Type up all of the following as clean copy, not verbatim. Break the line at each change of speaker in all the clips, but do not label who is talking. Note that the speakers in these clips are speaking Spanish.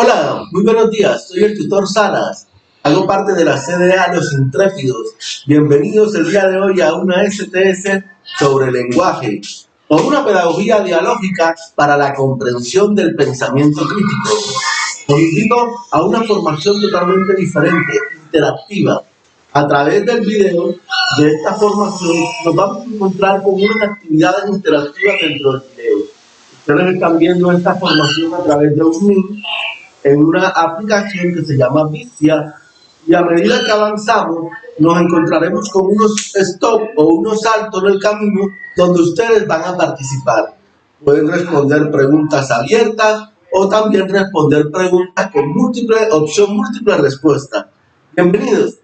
Hola, muy buenos días. Soy el tutor Salas. Hago parte de la CDA Los Intrépidos. Bienvenidos el día de hoy a una STS sobre lenguaje, o una pedagogía dialógica para la comprensión del pensamiento crítico. Os invito a una formación totalmente diferente, interactiva. A través del video de esta formación nos vamos a encontrar con unas actividades interactivas dentro del video. Ustedes están viendo esta formación a través de un link en una aplicación que se llama Vicia, y a medida que avanzamos nos encontraremos con unos stop o unos saltos en el camino donde ustedes van a participar. Pueden responder preguntas abiertas o también responder preguntas con múltiple respuesta. Bienvenidos.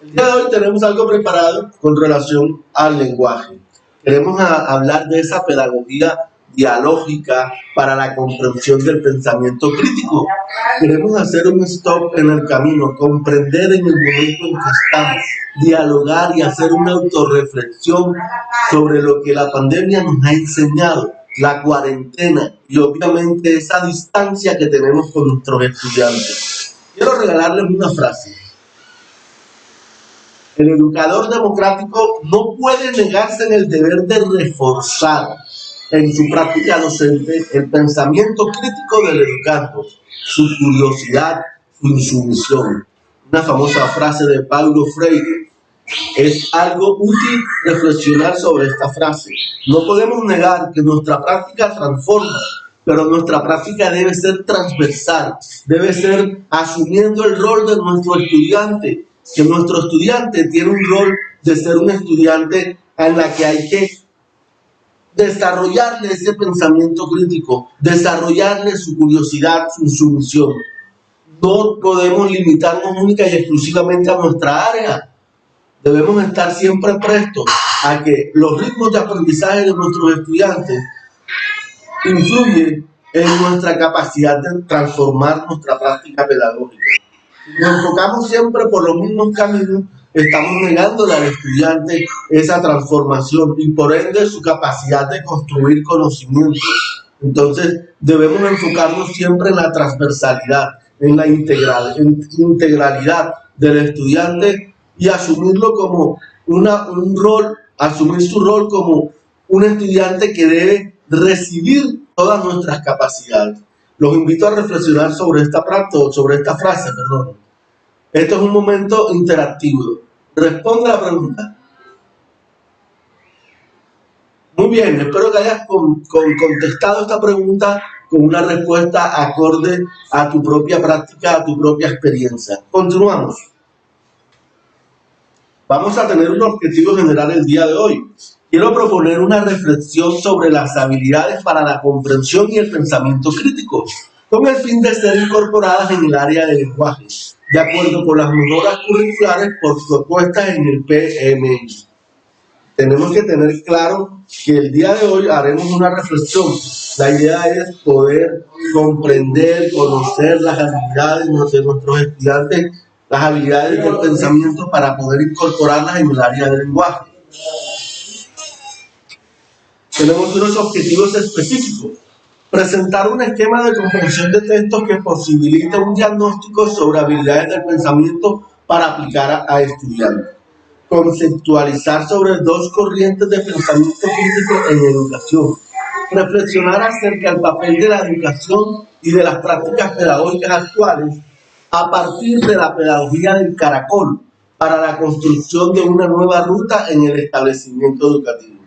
El día de hoy tenemos algo preparado con relación al lenguaje. Queremos hablar de esa pedagogía dialógica para la comprensión del pensamiento crítico. Queremos hacer un stop en el camino, comprender en el momento en que estamos, dialogar y hacer una autorreflexión sobre lo que la pandemia nos ha enseñado, la cuarentena y obviamente esa distancia que tenemos con nuestros estudiantes. Quiero regalarles una frase. El educador democrático no puede negarse en el deber de reforzar en su práctica docente el pensamiento crítico del educando, su curiosidad, su insumisión. Una famosa frase de Paulo Freire. Es algo útil reflexionar sobre esta frase. No podemos negar que nuestra práctica transforma, pero nuestra práctica debe ser transversal, debe ser asumiendo el rol de nuestro estudiante, que nuestro estudiante tiene un rol de ser un estudiante en la que hay que desarrollarle ese pensamiento crítico, desarrollarle su curiosidad, su insumisión. No podemos limitarnos única y exclusivamente a nuestra área. Debemos estar siempre prestos a que los ritmos de aprendizaje de nuestros estudiantes influyen en nuestra capacidad de transformar nuestra práctica pedagógica. Si nos enfocamos siempre por los mismos caminos, estamos negándole al estudiante esa transformación y por ende su capacidad de construir conocimientos. Entonces debemos enfocarnos siempre en la transversalidad, en la integralidad del estudiante y asumirlo como un rol, asumir su rol como un estudiante que debe recibir todas nuestras capacidades. Los invito a reflexionar sobre esta frase. Esto es un momento interactivo. Responde a la pregunta. Muy bien, espero que hayas contestado esta pregunta con una respuesta acorde a tu propia práctica, a tu propia experiencia. Continuamos. Vamos a tener un objetivo general el día de hoy. Quiero proponer una reflexión sobre las habilidades para la comprensión y el pensamiento crítico, con el fin de ser incorporadas en el área de lenguaje, de acuerdo con las mejoras curriculares propuestas en el PMI. Tenemos que tener claro que el día de hoy haremos una reflexión. La idea es poder comprender, conocer las habilidades de nuestros estudiantes, las habilidades del pensamiento para poder incorporarlas en el área del lenguaje. Tenemos unos objetivos específicos. Presentar un esquema de comprensión de textos que posibilite un diagnóstico sobre habilidades del pensamiento para aplicar a estudiantes. Conceptualizar sobre dos corrientes de pensamiento crítico en educación. Reflexionar acerca del papel de la educación y de las prácticas pedagógicas actuales a partir de la pedagogía del caracol para la construcción de una nueva ruta en el establecimiento educativo.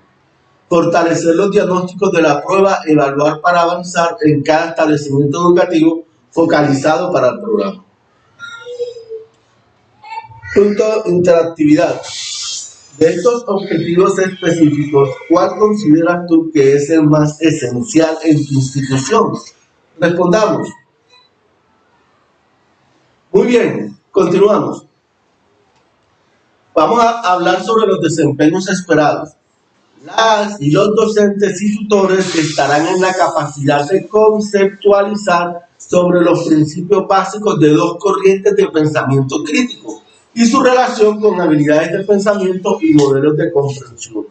Fortalecer los diagnósticos de la prueba, evaluar para avanzar en cada establecimiento educativo focalizado para el programa. Punto interactividad. De estos objetivos específicos, ¿cuál consideras tú que es el más esencial en tu institución? Respondamos. Muy bien, continuamos. Vamos a hablar sobre los desempeños esperados. Las y los docentes y tutores que estarán en la capacidad de conceptualizar sobre los principios básicos de dos corrientes de pensamiento crítico y su relación con habilidades de pensamiento y modelos de comprensión.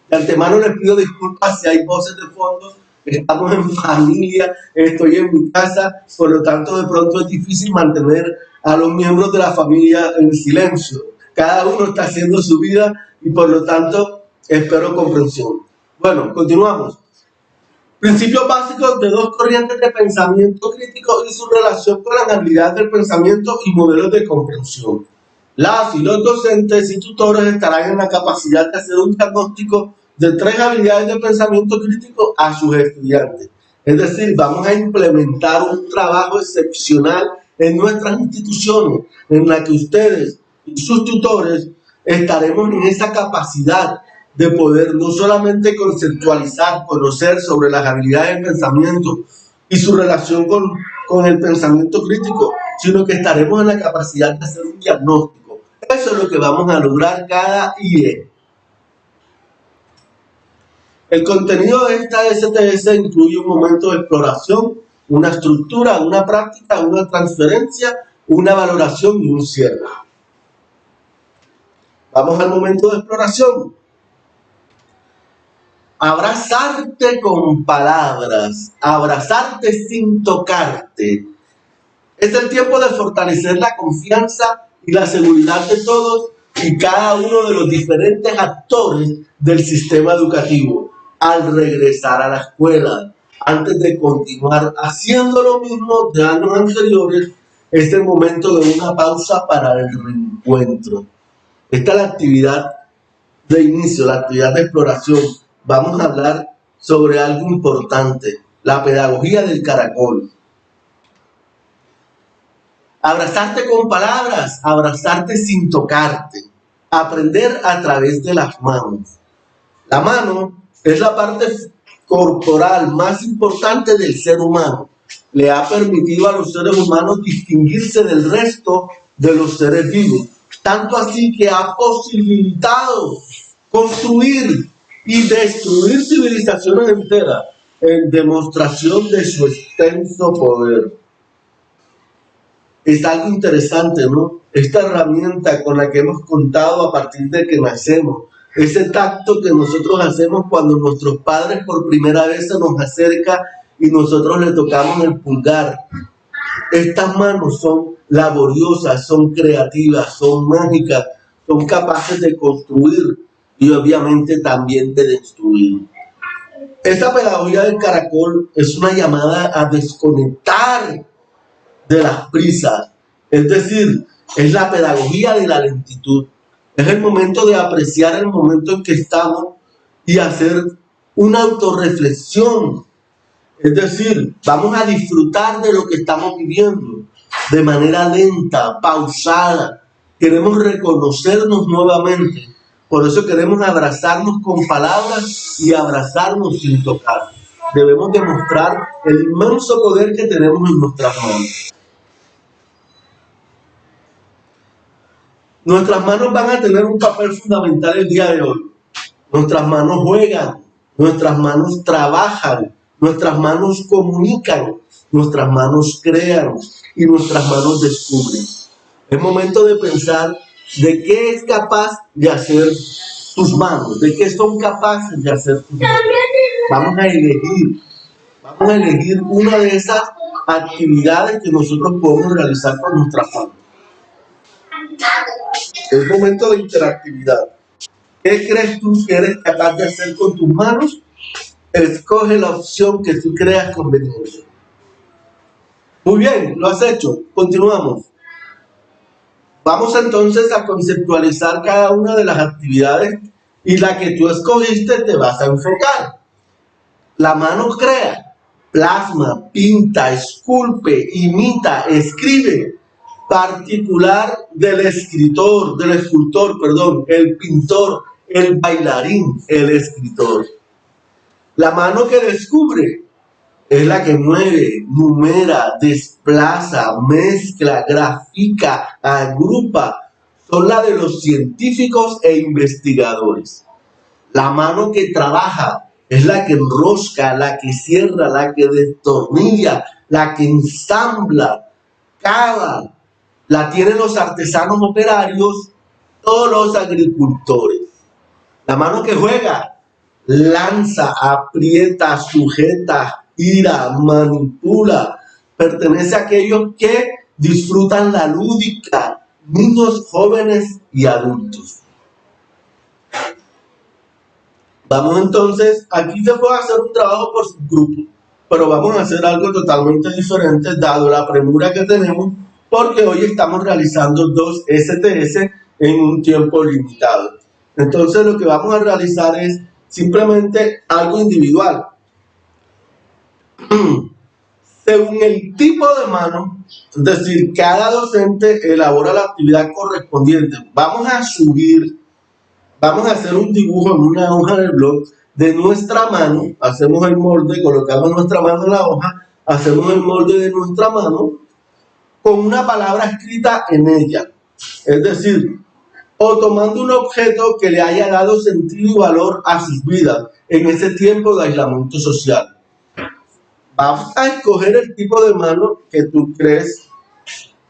De antemano les pido disculpas si hay voces de fondo estamos en familia, estoy en mi casa, por lo tanto de pronto es difícil mantener a los miembros de la familia en silencio. Cada uno está haciendo su vida y por lo tanto espero comprensión. Bueno, continuamos. Principios básicos de dos corrientes de pensamiento crítico y su relación con las habilidades del pensamiento y modelos de comprensión. Las y los docentes y tutores estarán en la capacidad de hacer un diagnóstico de 3 habilidades de pensamiento crítico a sus estudiantes. Es decir, vamos a implementar un trabajo excepcional en nuestras instituciones, en la que ustedes y sus tutores estaremos en esa capacidad de poder no solamente conceptualizar, conocer sobre las habilidades del pensamiento y su relación con el pensamiento crítico, sino que estaremos en la capacidad de hacer un diagnóstico. Eso es lo que vamos a lograr cada IE. El contenido de esta STS incluye un momento de exploración, una estructura, una práctica, una transferencia, una valoración y un cierre. Vamos al momento de exploración. Abrazarte con palabras, abrazarte sin tocarte. Es el tiempo de fortalecer la confianza y la seguridad de todos y cada uno de los diferentes actores del sistema educativo al regresar a la escuela. Antes de continuar haciendo lo mismo de años anteriores, es el momento de una pausa para el reencuentro. Esta es la actividad de inicio, la actividad de exploración. Vamos a hablar sobre algo importante, la pedagogía del caracol. Abrazarte con palabras, abrazarte sin tocarte, aprender a través de las manos. La mano es la parte corporal más importante del ser humano. Le ha permitido a los seres humanos distinguirse del resto de los seres vivos, tanto así que ha posibilitado construir y destruir civilizaciones enteras en demostración de su extenso poder. Es algo interesante, ¿no? Esta herramienta con la que hemos contado a partir de que nacemos, ese tacto que nosotros hacemos cuando nuestros padres por primera vez se nos acerca y nosotros le tocamos el pulgar. Estas manos son laboriosas, son creativas, son mágicas, son capaces de construir y obviamente también de destruir. Esta pedagogía del caracol es una llamada a desconectar de las prisas, es decir, es la pedagogía de la lentitud. Es el momento de apreciar el momento en que estamos y hacer una autorreflexión. Es decir, vamos a disfrutar de lo que estamos viviendo de manera lenta, pausada. Queremos reconocernos nuevamente. Por eso queremos abrazarnos con palabras y abrazarnos sin tocar. Debemos demostrar el inmenso poder que tenemos en nuestras manos. Nuestras manos van a tener un papel fundamental el día de hoy. Nuestras manos juegan, nuestras manos trabajan, nuestras manos comunican, nuestras manos crean y nuestras manos descubren. Es momento de pensar de qué es capaz de hacer tus manos, de qué son capaces de hacer tus manos. Vamos a elegir una de esas actividades que nosotros podemos realizar con nuestras manos. Es momento de interactividad. ¿Qué crees tú que eres capaz de hacer con tus manos? Escoge la opción que tú creas conveniente. Muy bien, lo has hecho. Continuamos. Vamos entonces a conceptualizar cada una de las actividades y la que tú escogiste te vas a enfocar. La mano crea, plasma, pinta, esculpe, imita, escribe. Particular del escultor, el pintor, el bailarín, el escritor. La mano que descubre es la que mueve, numera, desplaza, mezcla, grafica, agrupa. Son la de los científicos e investigadores. La mano que trabaja es la que enrosca, la que cierra, la que destornilla, la que ensambla, cava. La tienen los artesanos operarios, todos los agricultores. La mano que juega, lanza, aprieta, sujeta, ira, manipula. Pertenece a aquellos que disfrutan la lúdica, niños, jóvenes y adultos. Vamos entonces, aquí se puede hacer un trabajo por subgrupo, pero vamos a hacer algo totalmente diferente dado la premura que tenemos, porque hoy estamos realizando 2 STS en un tiempo limitado. Entonces lo que vamos a realizar es simplemente algo individual. Según el tipo de mano, es decir, cada docente elabora la actividad correspondiente. Vamos a hacer un dibujo en una hoja de blog de nuestra mano, hacemos el molde, colocamos nuestra mano en la hoja, hacemos el molde de nuestra mano con una palabra escrita en ella. Es decir, o tomando un objeto que le haya dado sentido y valor a sus vidas en ese tiempo de aislamiento social. Vamos a escoger el tipo de mano que tú crees,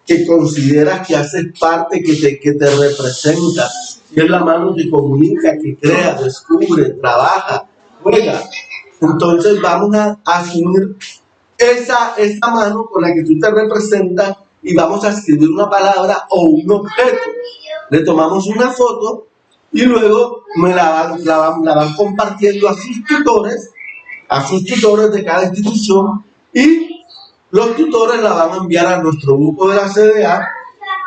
que consideras que haces parte, que te representa. Si es la mano que comunica, que crea, descubre, trabaja, juega. Entonces vamos a asumir esa mano con la que tú te representas y vamos a escribir una palabra o un objeto. Le tomamos una foto y luego la van compartiendo a sus tutores de cada institución, y los tutores la van a enviar a nuestro grupo de la CDA,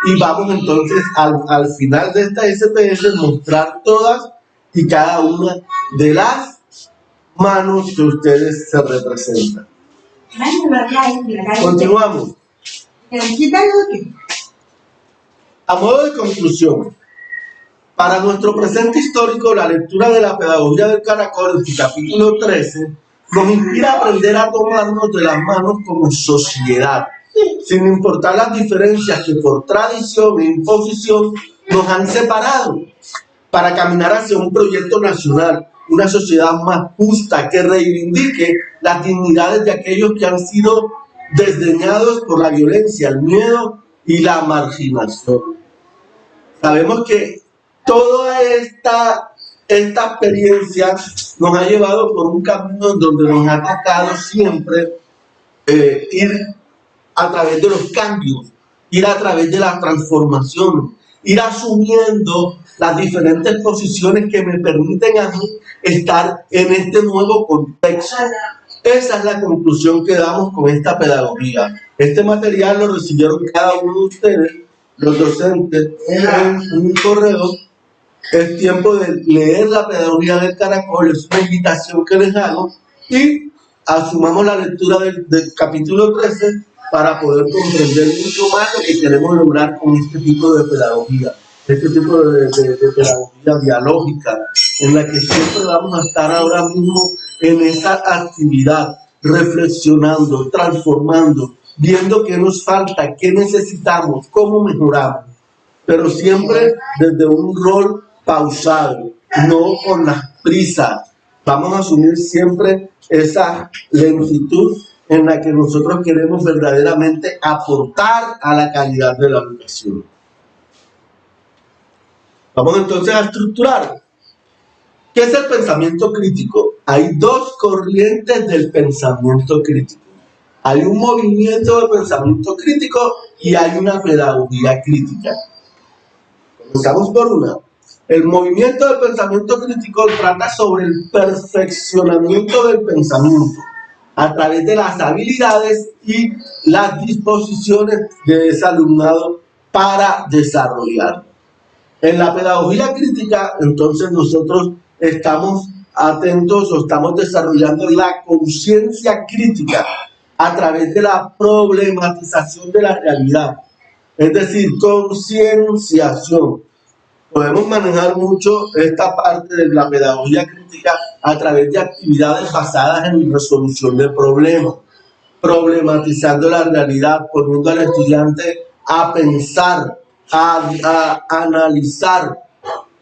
y vamos entonces al final de esta STS mostrar todas y cada una de las manos que ustedes se representan. Continuamos. A modo de conclusión, para nuestro presente histórico, la lectura de la pedagogía del caracol en su capítulo 13 nos inspira a aprender a tomarnos de las manos como sociedad, sin importar las diferencias que por tradición e imposición nos han separado, para caminar hacia un proyecto nacional, una sociedad más justa que reivindique las dignidades de aquellos que han sido desdeñados por la violencia, el miedo y la marginación. Sabemos que toda esta experiencia nos ha llevado por un camino en donde nos ha tocado siempre ir a través de los cambios, ir a través de la transformación, ir asumiendo las diferentes posiciones que me permiten a mí estar en este nuevo contexto. Esa es la conclusión que damos con esta pedagogía. Este material lo recibieron cada uno de ustedes, los docentes, en un correo. Es tiempo de leer la pedagogía del caracol, es una invitación que les hago, y asumamos la lectura del capítulo 13 para poder comprender mucho más lo que queremos lograr con este tipo de pedagogía, este tipo de pedagogía dialógica, en la que siempre vamos a estar ahora mismo en esa actividad, reflexionando, transformando, viendo qué nos falta, qué necesitamos, cómo mejoramos, pero siempre desde un rol pausado, no con las prisas. Vamos a asumir siempre esa lentitud en la que nosotros queremos verdaderamente aportar a la calidad de la educación. Vamos entonces a estructurar. ¿Qué es el pensamiento crítico? Hay 2 corrientes del pensamiento crítico. Hay un movimiento de pensamiento crítico y hay una pedagogía crítica. Comenzamos por una. El movimiento del pensamiento crítico trata sobre el perfeccionamiento del pensamiento a través de las habilidades y las disposiciones de ese alumnado para desarrollarlo. En la pedagogía crítica, entonces, nosotros estamos atentos o estamos desarrollando la conciencia crítica a través de la problematización de la realidad, es decir, concienciación. Podemos manejar mucho esta parte de la pedagogía crítica a través de actividades basadas en resolución de problemas, problematizando la realidad, poniendo al estudiante a pensar, a analizar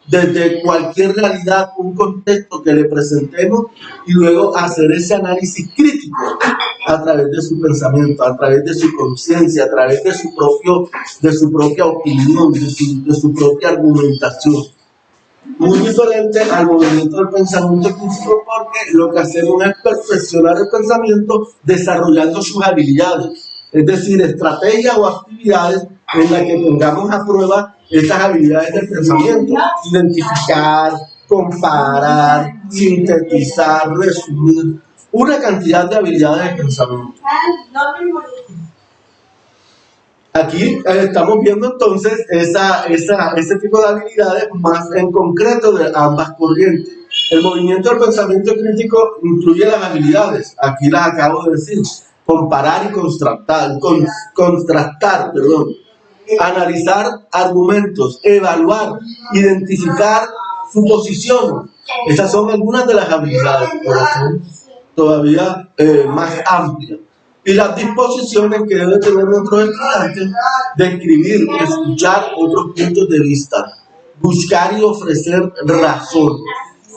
desde cualquier realidad un contexto que le presentemos y luego hacer ese análisis crítico a través de su pensamiento, a través de su conciencia, a través de su propia opinión, de su propia argumentación. muy diferente al movimiento del pensamiento crítico, porque lo que hacemos es perfeccionar el pensamiento desarrollando sus habilidades, es decir, estrategias o actividades en las que pongamos a prueba estas habilidades del pensamiento: identificar, comparar, sintetizar, resumir, una cantidad de habilidades de pensamiento. Aquí estamos viendo entonces ese tipo de habilidades más en concreto de ambas corrientes. El movimiento del pensamiento crítico incluye las habilidades, aquí las acabo de decir: comparar y contrastar, analizar argumentos, evaluar, identificar su posición. Esas son algunas de las habilidades, pero son todavía más amplias. Y las disposiciones que deben tener nuestros estudiantes de escribir, escuchar otros puntos de vista, buscar y ofrecer razón,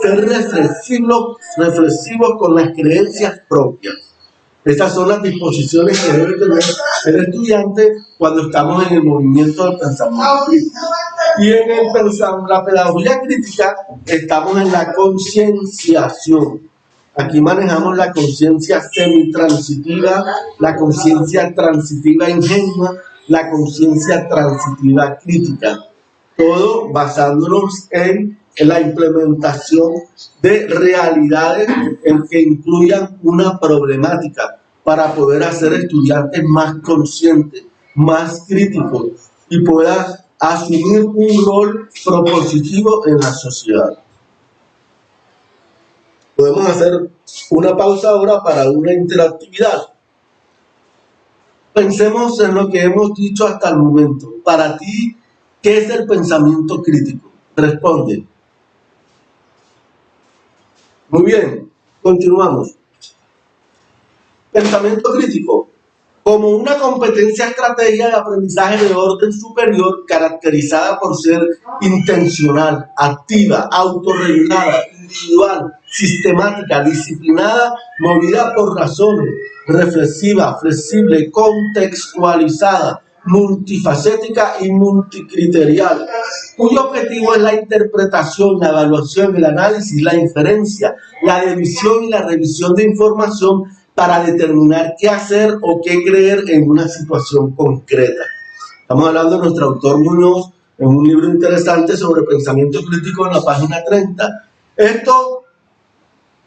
ser reflexivos con las creencias propias. Estas son las disposiciones que debe tener el estudiante cuando estamos en el movimiento del pensamiento crítico. Y en la pedagogía crítica estamos en la concienciación. Aquí manejamos la conciencia semitransitiva, la conciencia transitiva ingenua, la conciencia transitiva crítica. Todo basándonos en la implementación de realidades en que incluyan una problemática para poder hacer estudiantes más conscientes, más críticos y puedan asumir un rol propositivo en la sociedad. Podemos hacer una pausa ahora para una interactividad. Pensemos en lo que hemos dicho hasta el momento. Para ti, ¿qué es el pensamiento crítico? Responde. Muy bien, continuamos. Pensamiento crítico. Como una competencia estrategia de aprendizaje de orden superior caracterizada por ser intencional, activa, autorregulada, individual, sistemática, disciplinada, movida por razones, reflexiva, flexible, contextualizada, multifacética y multicriterial, cuyo objetivo es la interpretación, la evaluación, el análisis, la inferencia, la división y la revisión de información para determinar qué hacer o qué creer en una situación concreta. Estamos hablando de nuestro autor Muñoz en un libro interesante sobre pensamiento crítico en la página 30. Esto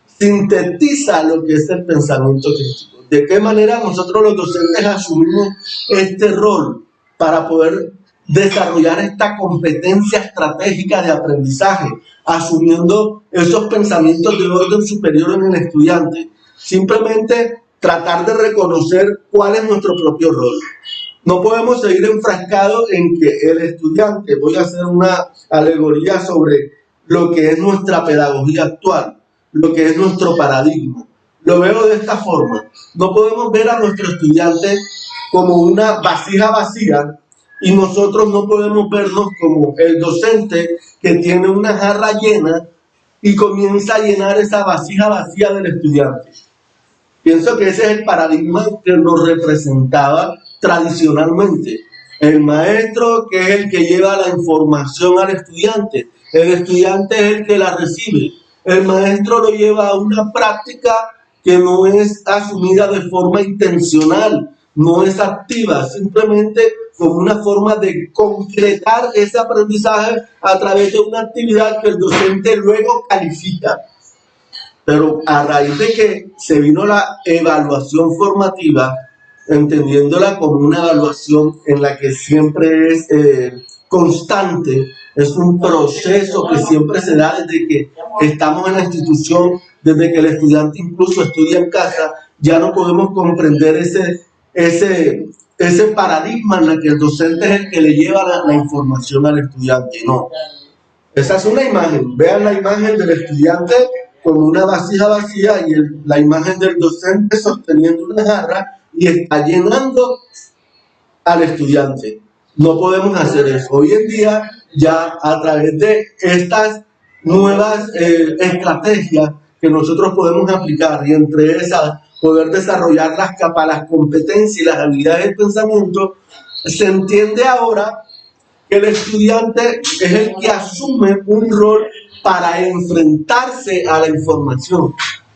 sintetiza lo que es el pensamiento crítico. De qué manera nosotros los docentes asumimos este rol para poder desarrollar esta competencia estratégica de aprendizaje, asumiendo esos pensamientos de orden superior en el estudiante. Simplemente tratar de reconocer cuál es nuestro propio rol. No podemos seguir enfrascados en que el estudiante, voy a hacer una alegoría sobre lo que es nuestra pedagogía actual, lo que es nuestro paradigma. Lo veo de esta forma: no podemos ver a nuestro estudiante como una vasija vacía y nosotros no podemos vernos como el docente que tiene una jarra llena y comienza a llenar esa vasija vacía del estudiante. Pienso que ese es el paradigma que nos representaba tradicionalmente. El maestro, que es el que lleva la información al estudiante, el estudiante es el que la recibe. El maestro lo lleva a una práctica que no es asumida de forma intencional, no es activa, simplemente como una forma de concretar ese aprendizaje a través de una actividad que el docente luego califica. Pero a raíz de que se vino la evaluación formativa, entendiéndola como una evaluación en la que siempre es constante, es un proceso que siempre se da desde que estamos en la institución, desde que el estudiante incluso estudia en casa. Ya no podemos comprender ese paradigma en el que el docente es el que le lleva la información al estudiante. No, esa es una imagen. Vean la imagen del estudiante como una vasija vacía y la imagen del docente sosteniendo una jarra y está llenando al estudiante. No podemos hacer eso. Hoy en día, ya a través de estas nuevas estrategias que nosotros podemos aplicar, y entre esas poder desarrollar las competencias y las habilidades del pensamiento, se entiende ahora que el estudiante es el que asume un rol para enfrentarse a la información.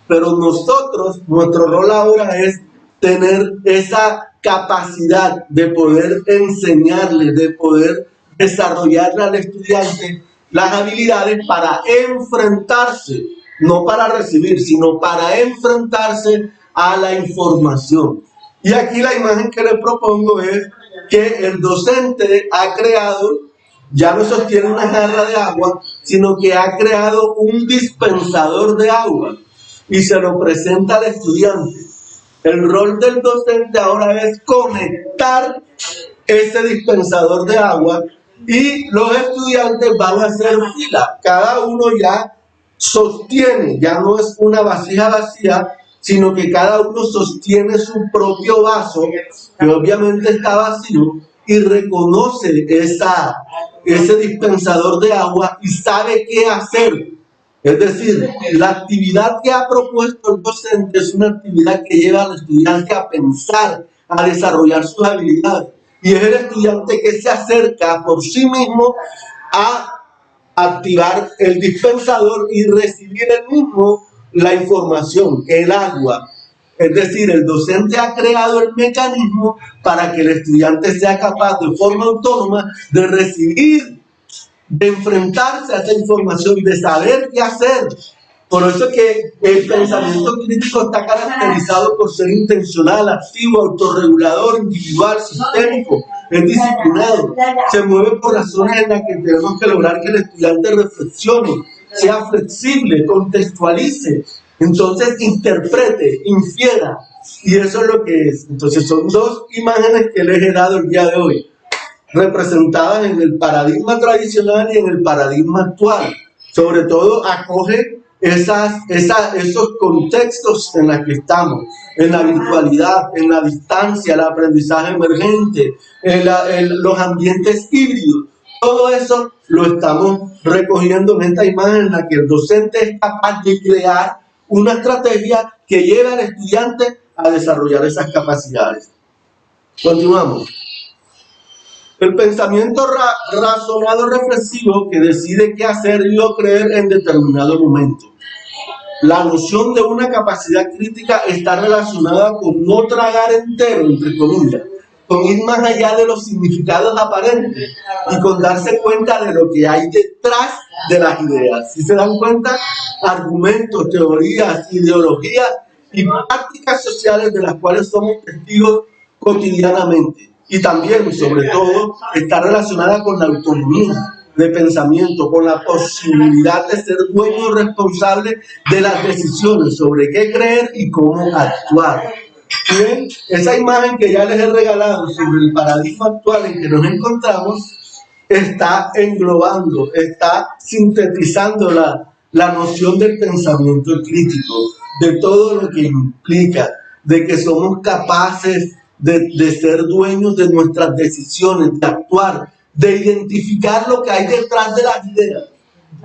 Pero nosotros, nuestro rol ahora es tener esa capacidad de poder enseñarle, de poder desarrollarle al estudiante las habilidades para enfrentarse, no para recibir, sino para enfrentarse a la información. Y aquí la imagen que les propongo es que el docente ha creado, ya no sostiene una jarra de agua, sino que ha creado un dispensador de agua y se lo presenta al estudiante. El rol del docente ahora es conectar ese dispensador de agua y los estudiantes van a hacer fila. Cada uno ya sostiene, ya no es una vasija vacía, sino que cada uno sostiene su propio vaso, que obviamente está vacío, y reconoce ese dispensador de agua y sabe qué hacer. Es decir, la actividad que ha propuesto el docente es una actividad que lleva al estudiante a pensar, a desarrollar sus habilidades. Y es el estudiante que se acerca por sí mismo a activar el dispensador y recibir él mismo la información, el agua. Es decir, el docente ha creado el mecanismo para que el estudiante sea capaz de forma autónoma de recibir, de enfrentarse a esa información, de saber qué hacer. Por eso es que el pensamiento crítico está caracterizado por ser intencional, activo, autorregulador, individual, sistémico, es disciplinado, se mueve por razones en las que tenemos que lograr que el estudiante reflexione, sea flexible, contextualice, entonces interprete, infiera, y eso es lo que es. Entonces son dos imágenes que les he dado el día de hoy, representadas en el paradigma tradicional y en el paradigma actual. Sobre todo acoge esos contextos en los que estamos, en la virtualidad, en la distancia, el aprendizaje emergente, los ambientes híbridos. Todo eso lo estamos recogiendo en esta imagen en la que el docente es capaz de crear una estrategia que lleve al estudiante a desarrollar esas capacidades. Continuamos. El pensamiento razonado reflexivo que decide qué hacer y lo creer en determinado momento. La noción de una capacidad crítica está relacionada con no tragar entero, entre comillas, con ir más allá de los significados aparentes y con darse cuenta de lo que hay detrás de las ideas. Si se dan cuenta, argumentos, teorías, ideologías y prácticas sociales de las cuales somos testigos cotidianamente. Y también, sobre todo, está relacionada con la autonomía de pensamiento, con la posibilidad de ser dueño responsable de las decisiones sobre qué creer y cómo actuar. Bien, esa imagen que ya les he regalado sobre el paradigma actual en que nos encontramos está englobando, está sintetizando la noción del pensamiento crítico, de todo lo que implica, de que somos capaces de ser dueños de nuestras decisiones, de actuar, de identificar lo que hay detrás de las ideas.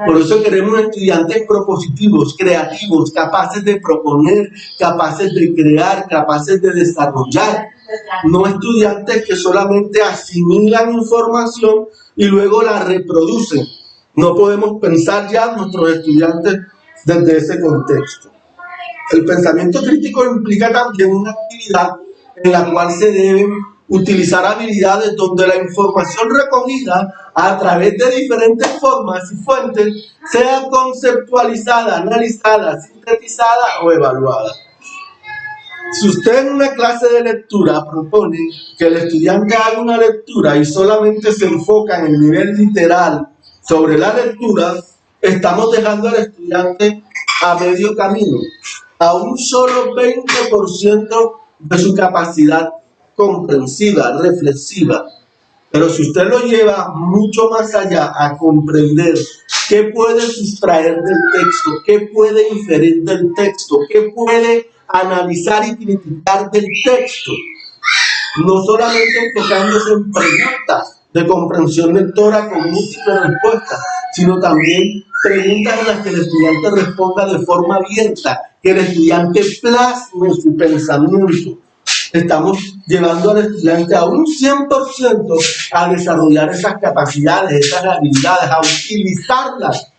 Por eso queremos estudiantes propositivos, creativos, capaces de proponer, capaces de crear, capaces de desarrollar. No estudiantes que solamente asimilan información y luego la reproducen. No podemos pensar ya nuestros estudiantes desde ese contexto. El pensamiento crítico implica también una actividad en la cual se deben utilizar habilidades donde la información recogida a través de diferentes formas y fuentes sea conceptualizada, analizada, sintetizada o evaluada. Si usted en una clase de lectura propone que el estudiante haga una lectura y solamente se enfoca en el nivel literal sobre la lectura, estamos dejando al estudiante a medio camino, a un solo 20% de su capacidad comprensiva, reflexiva. Pero si usted lo lleva mucho más allá a comprender qué puede sustraer del texto, qué puede inferir del texto, qué puede analizar y criticar del texto, no solamente enfocándose en preguntas de comprensión lectora con múltiples respuestas, sino también preguntas en las que el estudiante responda de forma abierta, que el estudiante plasme su pensamiento. Estamos llevando al estudiante a un 100% a desarrollar esas capacidades, esas habilidades, a utilizarlas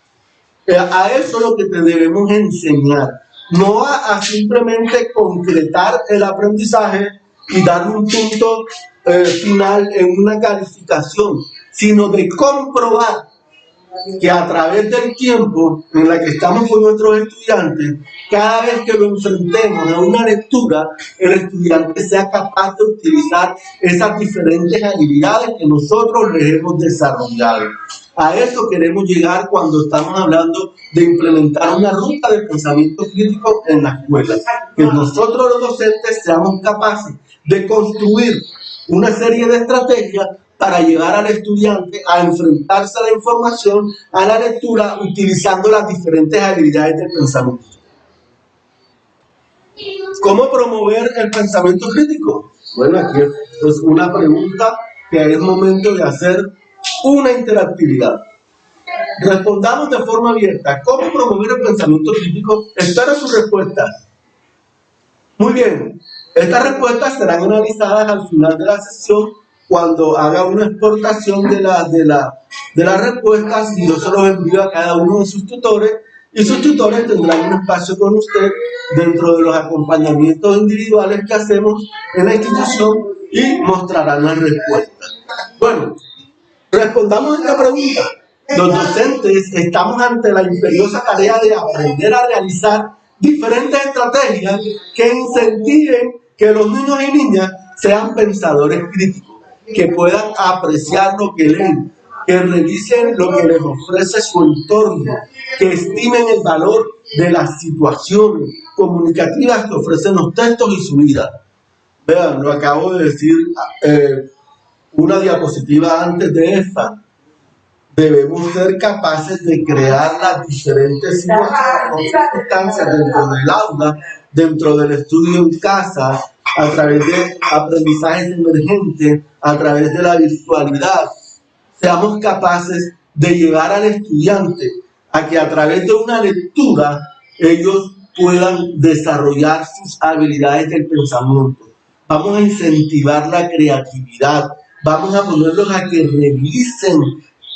A eso es lo que te debemos enseñar, no a simplemente concretar el aprendizaje y dar un punto final en una calificación, sino de comprobar que a través del tiempo en la que estamos con nuestros estudiantes, cada vez que lo enfrentemos a una lectura, el estudiante sea capaz de utilizar esas diferentes habilidades que nosotros les hemos desarrollado. A eso queremos llegar cuando estamos hablando de implementar una ruta de pensamiento crítico en la escuela. Que nosotros los docentes seamos capaces de construir una serie de estrategias para llevar al estudiante a enfrentarse a la información, a la lectura, utilizando las diferentes habilidades del pensamiento. ¿Cómo promover el pensamiento crítico? Bueno, aquí es una pregunta que es momento de hacer una interactividad. Respondamos de forma abierta. ¿Cómo promover el pensamiento crítico? Espero sus respuestas. Muy bien. Estas respuestas serán analizadas al final de la sesión cuando haga una exportación de las respuestas y yo se los envío a cada uno de sus tutores y sus tutores tendrán un espacio con usted dentro de los acompañamientos individuales que hacemos en la institución y mostrarán las respuestas. Bueno, respondamos esta pregunta. Los docentes estamos ante la imperiosa tarea de aprender a realizar diferentes estrategias que incentiven que los niños y niñas sean pensadores críticos, que puedan apreciar lo que leen, que revisen lo que les ofrece su entorno, que estimen el valor de las situaciones comunicativas que ofrecen los textos y su vida. Vean, lo acabo de decir una diapositiva antes de esta. Debemos ser capaces de crear las diferentes circunstancias dentro del aula, dentro del estudio en casa, a través de aprendizajes emergentes, a través de la virtualidad. Seamos capaces de llevar al estudiante a que a través de una lectura ellos puedan desarrollar sus habilidades del pensamiento. Vamos a incentivar la creatividad, vamos a ponerlos a que revisen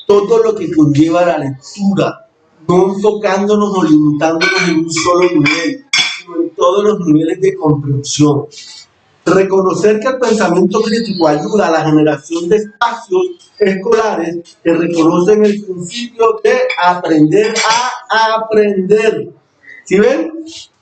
todo lo que conlleva la lectura, no enfocándonos o limitándonos en un solo nivel, sino en todos los niveles de comprensión. Reconocer que el pensamiento crítico ayuda a la generación de espacios escolares que reconocen el principio de aprender a aprender. ¿Sí ven?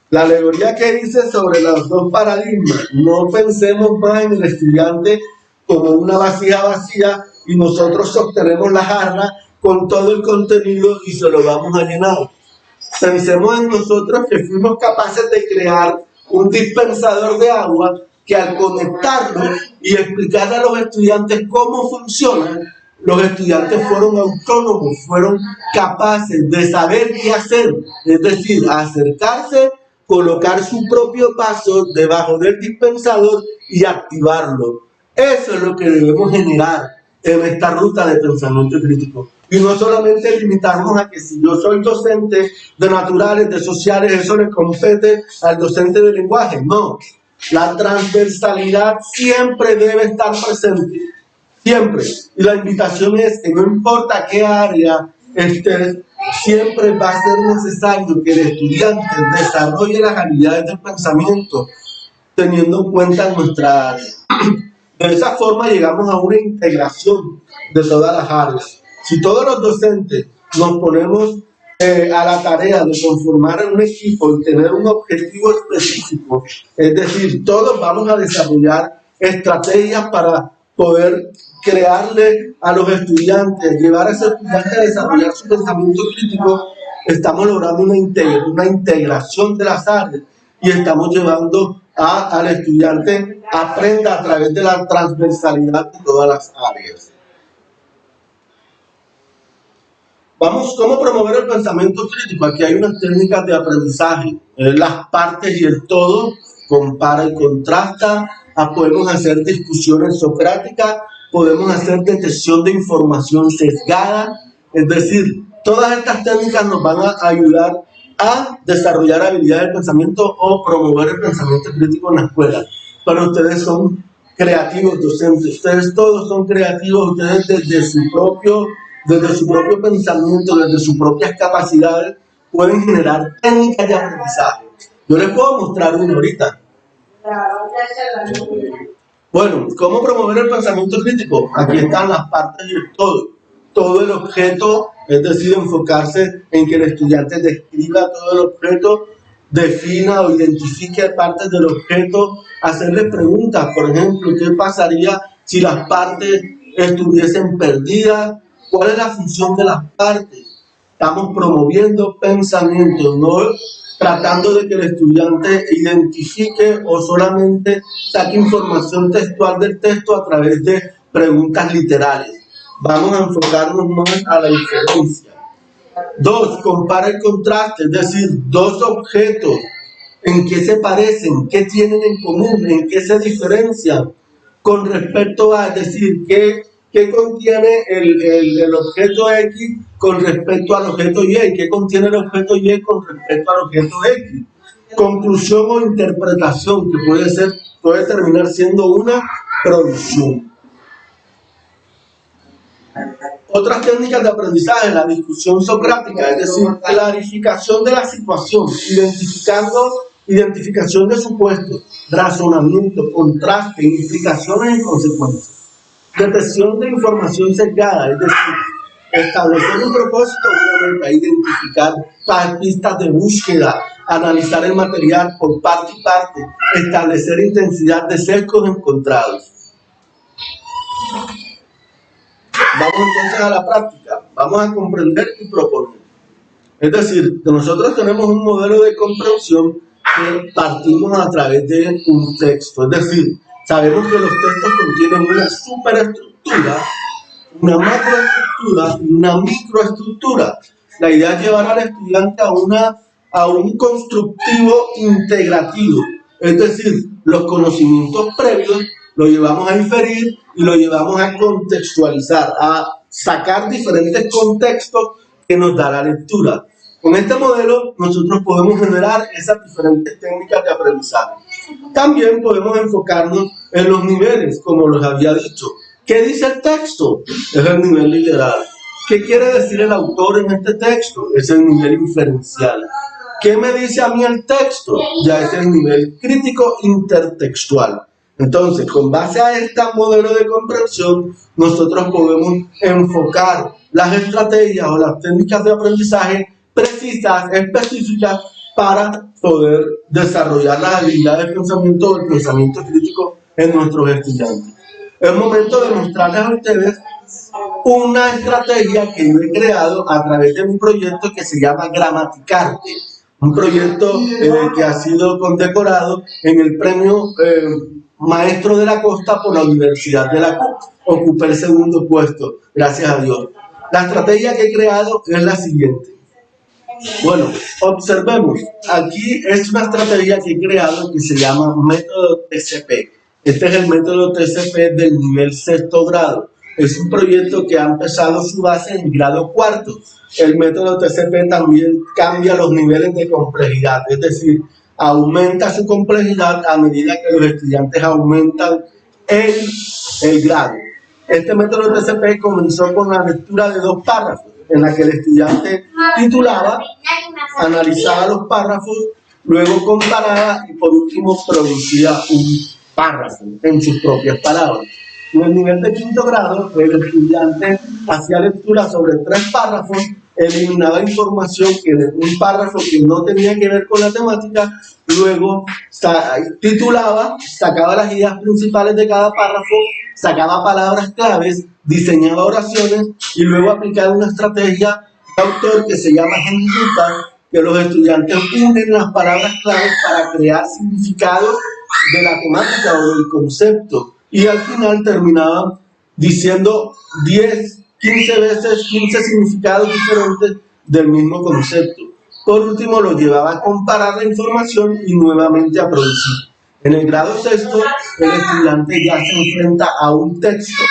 La alegoría que dice sobre los dos paradigmas. No pensemos más en el estudiante como una vasija vacía y nosotros sostenemos la jarra con todo el contenido y se lo vamos a llenar. Pensemos en nosotros que fuimos capaces de crear un dispensador de agua que al conectarlo y explicarle a los estudiantes cómo funciona, los estudiantes fueron autónomos, fueron capaces de saber qué hacer, es decir, acercarse, colocar su propio vaso debajo del dispensador y activarlo. Eso es lo que debemos generar en esta ruta de pensamiento crítico. Y no solamente limitarnos a que si yo soy docente de naturales, de sociales, eso le compete al docente de lenguaje. No, la transversalidad siempre debe estar presente, siempre. Y la invitación es que no importa qué área estés, siempre va a ser necesario que el estudiante desarrolle las habilidades del pensamiento teniendo en cuenta nuestra área. De esa forma llegamos a una integración de todas las áreas. Si todos los docentes nos ponemos a la tarea de conformar un equipo y tener un objetivo específico, es decir, todos vamos a desarrollar estrategias para poder crearle a los estudiantes, llevar a ese estudiante a desarrollar su pensamiento crítico, estamos logrando una integración de las áreas y estamos llevando al estudiante a aprenda a través de la transversalidad de todas las áreas. Vamos, ¿cómo promover el pensamiento crítico? Aquí hay unas técnicas de aprendizaje, las partes y el todo, compara y contrasta, podemos hacer discusiones socráticas, podemos hacer detección de información sesgada, es decir, todas estas técnicas nos van a ayudar a desarrollar habilidades de pensamiento o promover el pensamiento crítico en la escuela. Pero ustedes son creativos docentes, ustedes todos son creativos, ustedes desde su propio pensamiento, desde sus propias capacidades, pueden generar técnicas de aprendizaje. Yo les puedo mostrar uno ahorita. Bueno, ¿cómo promover el pensamiento crítico? Aquí están las partes y el todo. Todo el objeto, es decir, enfocarse en que el estudiante describa todo el objeto, defina o identifique partes del objeto, hacerle preguntas, por ejemplo, ¿qué pasaría si las partes estuviesen perdidas? ¿Cuál es la función de las partes? Estamos promoviendo pensamiento, no tratando de que el estudiante identifique o solamente saque información textual del texto a través de preguntas literales. Vamos a enfocarnos más a la diferencia. 2. Compara el contraste, es decir, dos objetos, en qué se parecen, qué tienen en común, en qué se diferencian con respecto a, es decir, qué contiene el objeto X con respecto al objeto Y, qué contiene el objeto Y con respecto al objeto X. Conclusión o interpretación, que puede terminar siendo una producción. Otras técnicas de aprendizaje, la discusión socrática, es decir, clarificación de la situación, identificación de supuestos, razonamiento, contraste, implicaciones y consecuencias. Detección de información sesgada, es decir, establecer un propósito, obviamente, identificar pistas de búsqueda, analizar el material por parte y parte, establecer intensidad de sesgos encontrados. Vamos entonces a la práctica, vamos a comprender y proponer. Es decir, que nosotros tenemos un modelo de comprensión que partimos a través de un texto. Es decir, sabemos que los textos contienen una superestructura, una macroestructura y una microestructura. La idea es llevar al estudiante a un constructivo integrativo. Es decir, los conocimientos previos lo llevamos a inferir y lo llevamos a contextualizar, a sacar diferentes contextos que nos da la lectura. Con este modelo nosotros podemos generar esas diferentes técnicas de aprendizaje. También podemos enfocarnos en los niveles, como les había dicho. ¿Qué dice el texto? Es el nivel literal. ¿Qué quiere decir el autor en este texto? Es el nivel inferencial. ¿Qué me dice a mí el texto? Ya es el nivel crítico intertextual. Entonces, con base a este modelo de comprensión, nosotros podemos enfocar las estrategias o las técnicas de aprendizaje precisas, específicas, para poder desarrollar las habilidades de pensamiento o el pensamiento crítico en nuestros estudiantes. Es momento de mostrarles a ustedes una estrategia que yo he creado a través de mi proyecto que se llama Gramaticarte. Un proyecto que ha sido condecorado en el premio Maestro de la Costa por la Universidad de la Costa. Ocupé el segundo puesto, gracias a Dios. La estrategia que he creado es la siguiente. Bueno, observemos. Aquí es una estrategia que he creado que se llama método TCP. Este es el método TCP del nivel sexto grado. Es un proyecto que ha empezado su base en grado cuarto. El método TCP también cambia los niveles de complejidad, es decir, aumenta su complejidad a medida que los estudiantes aumentan el grado. Este método TCP comenzó con la lectura de 2 párrafos, en la que el estudiante titulaba, analizaba los párrafos, luego comparaba y por último producía un párrafo en sus propias palabras. En el nivel de quinto grado, el estudiante hacía lectura sobre 3 párrafos, eliminaba información que de un párrafo que no tenía que ver con la temática, luego titulaba, sacaba las ideas principales de cada párrafo, sacaba palabras claves, diseñaba oraciones y luego aplicaba una estrategia de autor que se llama Genituta, que los estudiantes unen las palabras claves para crear significados de la temática o del concepto. Y al final terminaban diciendo 10, 15 veces, 15 significados diferentes del mismo concepto. Por último, lo llevaba a comparar la información y nuevamente a producir. En el grado sexto, el estudiante ya se enfrenta a un texto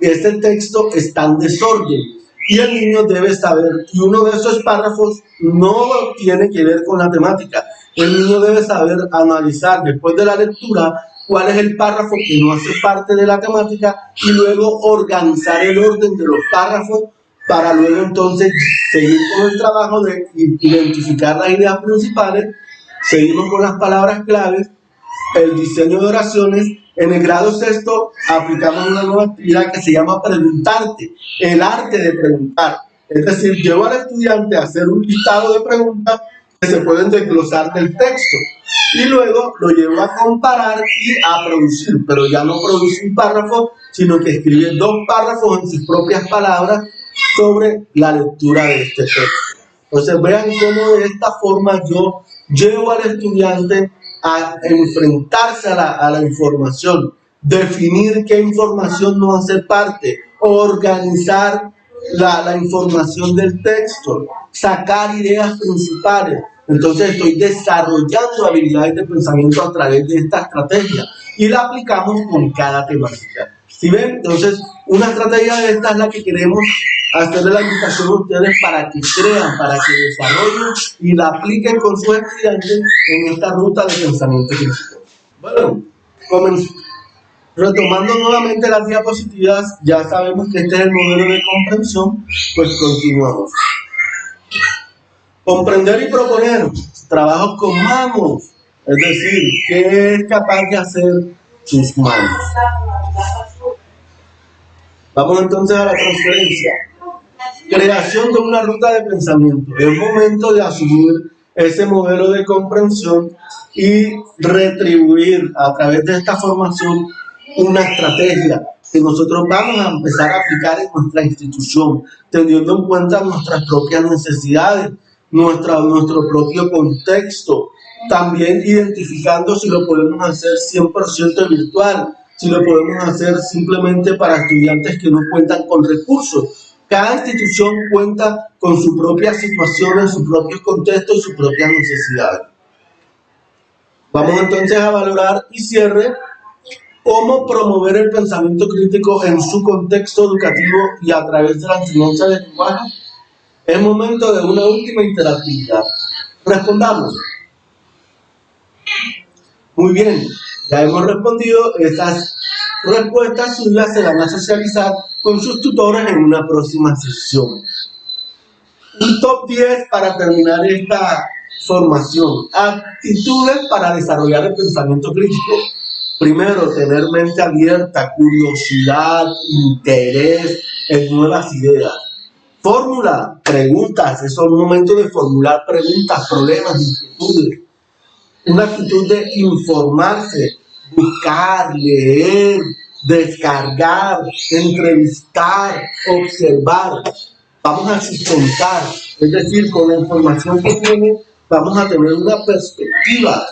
y este texto está en desorden. Y el niño debe saber que uno de esos párrafos no tiene que ver con la temática. El niño debe saber analizar después de la lectura cuál es el párrafo que no hace parte de la temática y luego organizar el orden de los párrafos para luego entonces seguir con el trabajo de identificar las ideas principales. Seguimos con las palabras claves, el diseño de oraciones. En el grado sexto aplicamos una nueva actividad que se llama preguntarte, el arte de preguntar. Es decir, llevo al estudiante a hacer un listado de preguntas que se pueden desglosar del texto y luego lo llevo a comparar y a producir, pero ya no produce un párrafo, sino que escribe 2 párrafos en sus propias palabras sobre la lectura de este texto. Entonces vean cómo de esta forma yo llevo al estudiante a enfrentarse a la información, definir qué información no hace parte, organizar la información del texto, sacar ideas principales. Entonces estoy desarrollando habilidades de pensamiento a través de esta estrategia y la aplicamos con cada temática. ¿Sí ven? Entonces una estrategia de esta es la que queremos hacerle la invitación a ustedes para que crean, para que desarrollen y la apliquen con sus estudiantes en esta ruta de pensamiento crítico. Bueno, retomando nuevamente las diapositivas, ya sabemos que este es el modelo de comprensión, pues continuamos. Comprender y proponer, trabajos con manos, es decir, ¿qué es capaz de hacer sus manos? Vamos entonces a la transferencia. Creación de una ruta de pensamiento. Es momento de asumir ese modelo de comprensión y retribuir a través de esta formación una estrategia que nosotros vamos a empezar a aplicar en nuestra institución, teniendo en cuenta nuestras propias necesidades, nuestro propio contexto, también identificando si lo podemos hacer 100% virtual, si lo podemos hacer simplemente para estudiantes que no cuentan con recursos. Cada institución cuenta con su propia situación, su propio contexto y sus propias necesidades. Vamos entonces a valorar y cierre cómo promover el pensamiento crítico en su contexto educativo y a través de la enseñanza del lenguaje. Es momento de una última interactividad. Respondamos. Muy bien, ya hemos respondido. Estas respuestas suyas se van a socializar con sus tutores en una próxima sesión. Un top 10 para terminar esta formación. Actitudes para desarrollar el pensamiento crítico. Primero, tener mente abierta, curiosidad, interés en nuevas ideas. Fórmula, preguntas. Es un momento de formular preguntas, problemas, inquietudes. Una actitud de informarse, buscar, leer, descargar, entrevistar, observar. Vamos a sustentar, es decir, con la información que tiene, vamos a tener una perspectiva,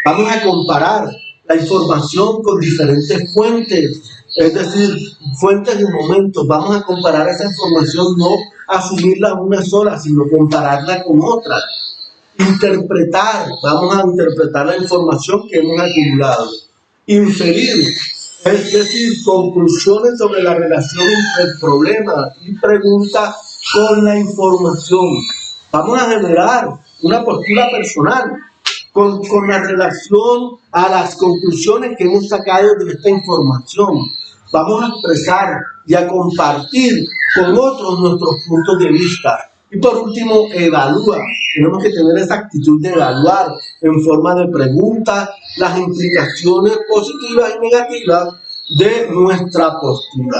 vamos a comparar la información con diferentes fuentes, es decir, fuentes de momentos. Vamos a comparar esa información, no asumirla una sola, sino compararla con otras. Interpretar, vamos a interpretar la información que hemos acumulado. Inferir, es decir, conclusiones sobre la relación entre el problema y pregunta con la información. Vamos a generar una postura personal con la relación a las conclusiones que hemos sacado de esta información. Vamos a expresar y a compartir con otros nuestros puntos de vista. Y por último, evalúa. Tenemos que tener esa actitud de evaluar en forma de preguntas las implicaciones positivas y negativas de nuestra postura.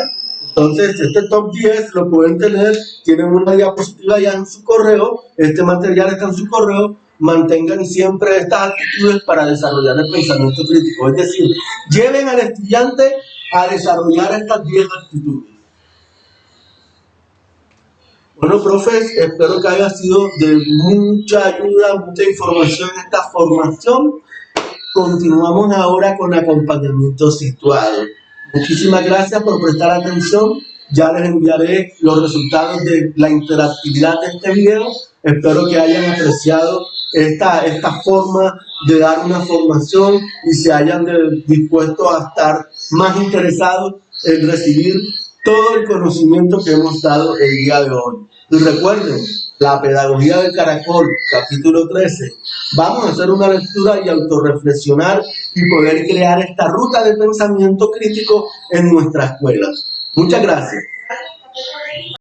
Entonces, este top 10 lo pueden tener, tienen una diapositiva ya en su correo, este material está en su correo. Mantengan siempre estas actitudes para desarrollar el pensamiento crítico. Es decir, lleven al estudiante a desarrollar estas 10 actitudes. Bueno, profes, espero que haya sido de mucha ayuda, mucha información en esta formación. Continuamos ahora con acompañamiento situado. Muchísimas gracias por prestar atención. Ya les enviaré los resultados de la interactividad de este video. Espero que hayan apreciado esta forma de dar una formación y se hayan dispuesto a estar más interesados en recibir todo el conocimiento que hemos dado el día de hoy. Y recuerden, la pedagogía del caracol, capítulo 13. Vamos a hacer una lectura y autorreflexionar y poder crear esta ruta de pensamiento crítico en nuestra escuela. Muchas gracias.